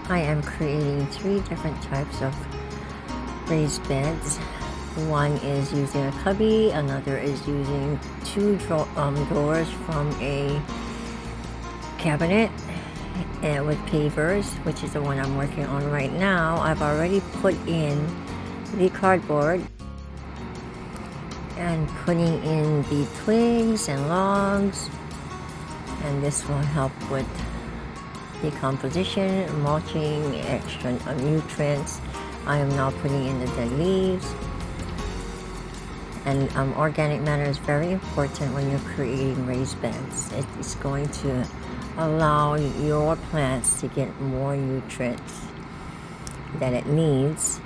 I am creating 3 different types of raised beds. One is using a cubby, another is using 2 drawers from a cabinet and with pavers, which is the one I'm working on right now. I've already put in the cardboard and putting in the twigs and logs, and this will help with decomposition, mulching, extra nutrients. I am now putting in the dead leaves. And organic matter is very important when you're creating raised beds. It's going to allow your plants to get more nutrients that it needs,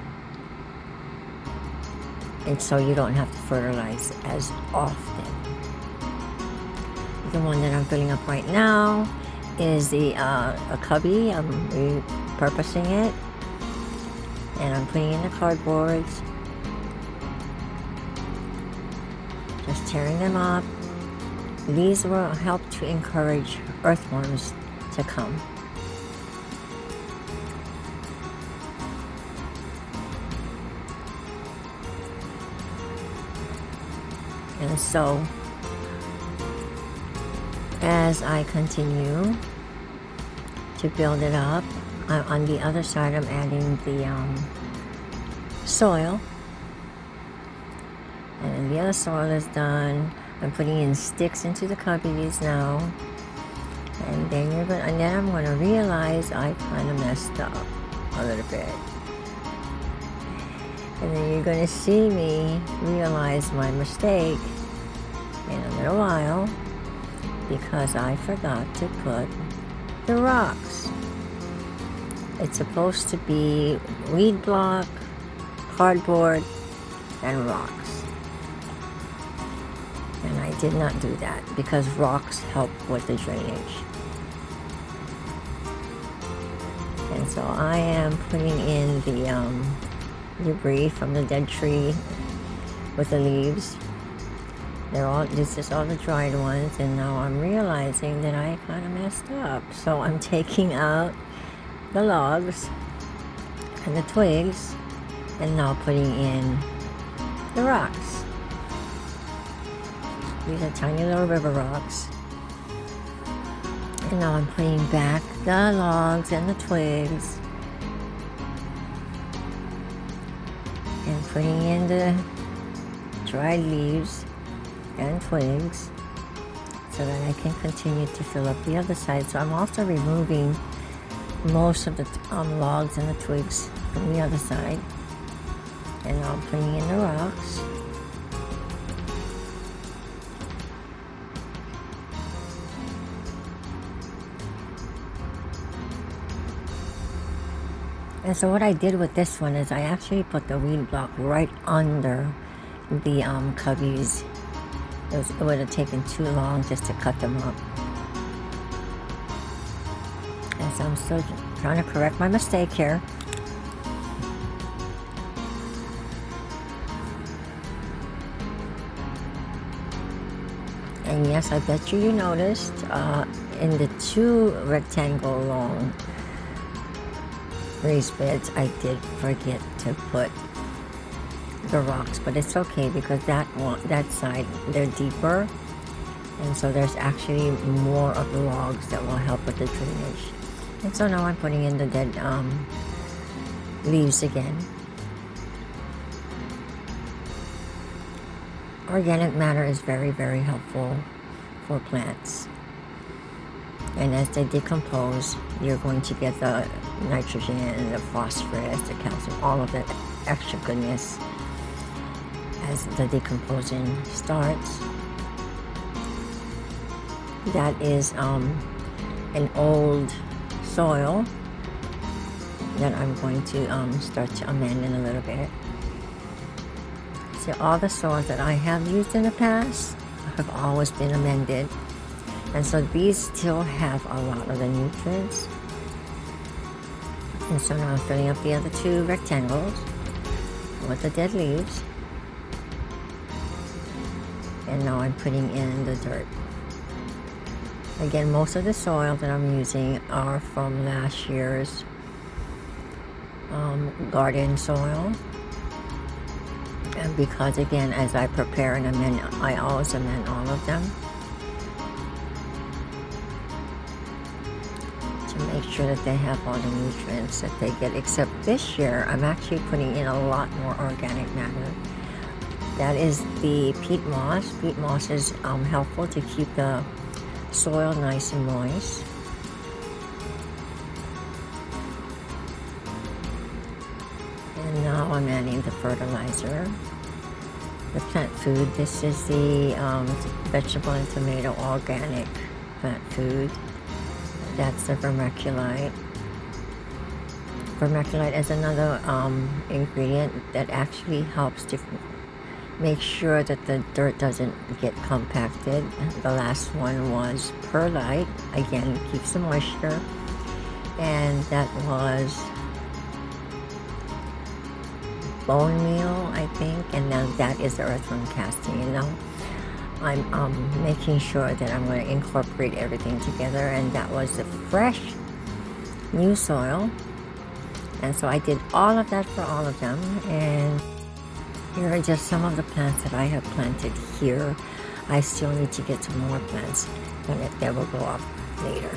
and so you don't have to fertilize as often. The one that I'm filling up right now is a cubby. I'm repurposing it, and I'm putting in the cardboards, just tearing them up. These will help to encourage earthworms to come. And so, as I continue to build it up, on the other side I'm adding the soil. And then the other soil is done. I'm putting in sticks into the cubbies now. And then I'm gonna realize I kind of messed up a little bit. And then you're gonna see me realize my mistake in a little while, because I forgot to put the rocks. It's supposed to be weed block, cardboard, and rocks. And I did not do that because rocks help with the drainage. And so I am putting in the debris from the dead tree with the leaves. This is all the dried ones, and now I'm realizing that I kind of messed up. So I'm taking out the logs and the twigs and now putting in the rocks. These are tiny little river rocks. And now I'm putting back the logs and the twigs and putting in the dried leaves and twigs so that I can continue to fill up the other side. So I'm also removing most of the logs and the twigs from the other side, and now I'm putting in the rocks. And so what I did with this one is I actually put the weed block right under the cubbies. It would have taken too long just to cut them up. And so I'm still trying to correct my mistake here. And yes, I bet you noticed in the 2 rectangle long raised beds, I did forget to put the rocks, but it's okay because that side, they're deeper, and so there's actually more of the logs that will help with the drainage. And so now I'm putting in the dead leaves again. Organic matter is very, very helpful for plants. And as they decompose, you're going to get the nitrogen and the phosphorus, the calcium, all of that extra goodness as the decomposing starts. That is an old soil that I'm going to start to amend in a little bit. So all the soils that I have used in the past have always been amended. And so these still have a lot of the nutrients. And so now I'm filling up the other 2 rectangles with the dead leaves. And now I'm putting in the dirt. Again, most of the soil that I'm using are from last year's garden soil. And because again, as I prepare and amend, I always amend all of them to make sure that they have all the nutrients that they get. Except this year, I'm actually putting in a lot more organic matter. That is the peat moss. Peat moss is helpful to keep the soil nice and moist. And now I'm adding the fertilizer, the plant food. This is the vegetable and tomato organic plant food. That's the vermiculite. Vermiculite is another ingredient that actually helps to make sure that the dirt doesn't get compacted. The last one was perlite. Again, keeps the moisture. And that was bone meal, I think, and now that is the earthworm casting. You know, I'm making sure that I'm going to incorporate everything together, and that was the fresh new soil. And so I did all of that for all of them, and here are just some of the plants that I have planted here. I still need to get some more plants, and they will go up later.